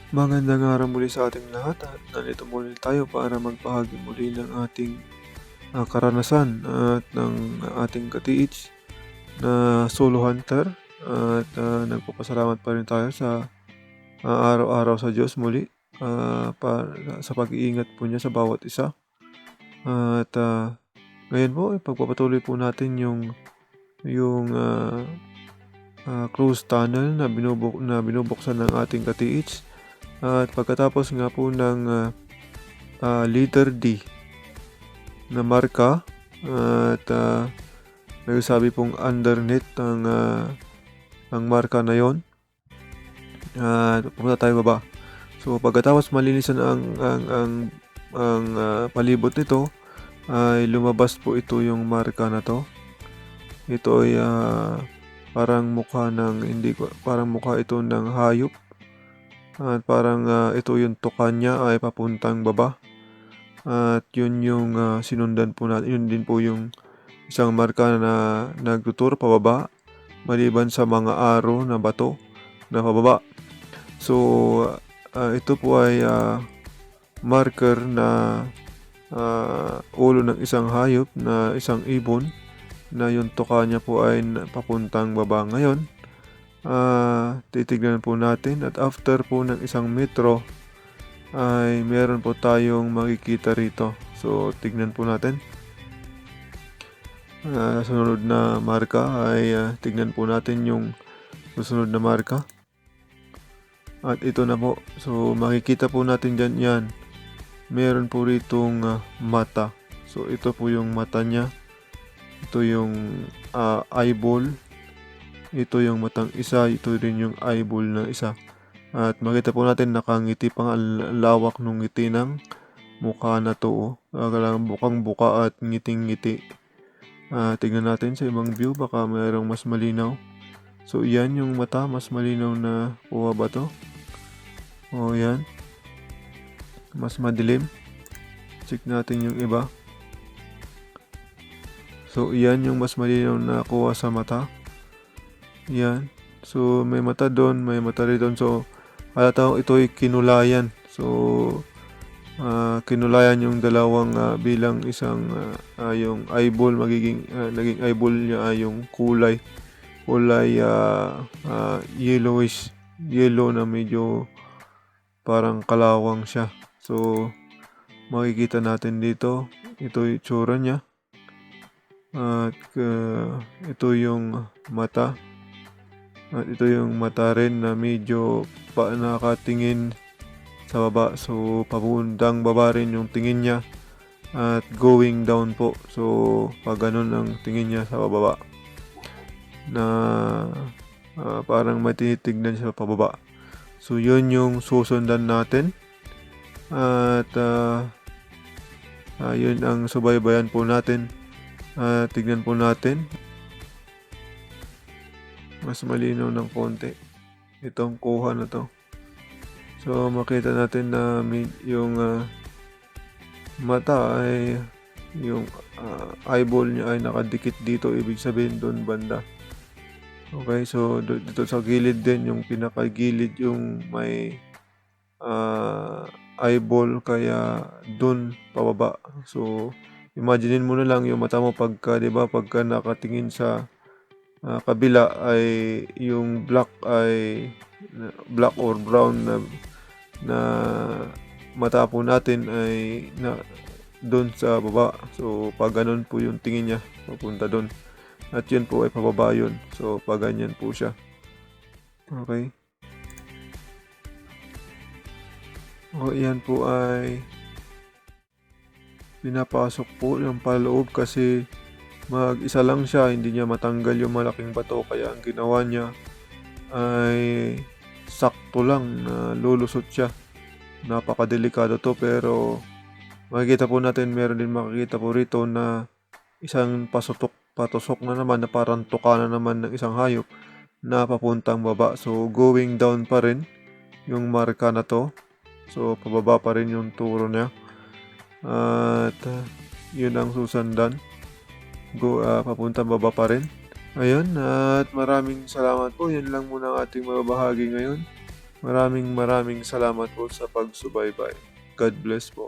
Magandang araw muli sa ating lahat at nandito muli tayo para magbahagi muli ng ating karanasan at ng ating katiits na solo hunter at nagpapasalamat pa rin tayo sa araw-araw sa Diyos muli para sa pag-iingat po niya sa bawat isa. At ngayon po, ipagpapatuloy po natin yung cruise tunnel na binubuksan ng ating katiits. At pagkatapos nga po ng letter D na marka at nagsasabi pong underneath ang marka na yon, pumunta tayo baba. So pagkatapos malinisan ang palibot nito, ay lumabas po ito yung marka na to. Ito ay parang mukha ito ng hayop. At parang ito yung tuka niya ay papuntang baba. At yun yung sinundan po natin. Yun din po yung isang marka na nagtuturo pababa maliban sa mga arrow na bato na pababa. So ito po ay marker na ulo ng isang hayop na isang ibon na yung tuka niya po ay papuntang baba. Ngayon titignan po natin at after po ng 1 metro ay meron po tayong makikita rito. So tignan po natin. Sunod na marka ay tignan po natin yung susunod na marka. At ito na po. So makikita po natin dyan yan. Meron po ritong mata. So ito po yung mata niya. Ito yung eyeball. Ito yung matang isa, ito rin yung eyeball na isa. At makita po natin nakangiti pang lawak ng ngiti ng mukha na to. Bukang buka at ngiting-ngiti. Tignan natin sa ibang view, baka mayroong mas malinaw. So yan yung mata, mas malinaw na kuha ba to? O yan. Mas madilim. Check natin yung iba. So yan yung mas malinaw na kuha sa mata. Yan. So may mata doon, may mata rin doon. So halata ito ay kinulayan. So kinulayan yung dalawang bilang isang yung eyeball naging eyeball niya yung kulay yellowish, yellow na medyo parang kalawang siya. So makikita natin dito, ito yung itsura niya. At ito yung mata. At ito yung mata rin na medyo nakatingin sa baba. So papuntang baba rin yung tingin niya. At going down po. So pag ganun ang tingin niya sa baba. Na parang matitignan siya pababa. So yun yung susundan natin. At yun ang subaybayan po natin. Tignan po natin. Mas malinaw ng konti itong kuha na to. So makita natin na yung mata ay yung eyeball niya ay nakadikit dito, ibig sabihin doon banda. Okay, so dito sa gilid din, yung pinakagilid yung may eyeball, kaya doon pababa. So imaginein mo na lang yung mata mo pagka, 'di ba, pagka nakatingin sa kabila ay yung black or brown na mata po natin ay doon sa baba. So pag ganun po yung tingin niya papunta doon, at yun po ay pababa yun. So pag ganyan po siya. Okay. O yan po ay pinapasok po yung paloob kasi mag-isa lang siya, hindi niya matanggal yung malaking bato, kaya ang ginawa niya ay sakto lang na lulusot siya. Napakadelikado to, pero makikita po natin, meron din makikita po rito na isang patusok na naman na parang tuka na naman ng isang hayop na papuntang baba. So going down pa rin yung marka na to. So pababa pa rin yung turo niya. At yun ang susundan. Papunta baba pa rin. Ayun, at maraming salamat po. Yan lang muna ang ating mababahagi ngayon. Maraming salamat po sa pagsubaybay. God bless po.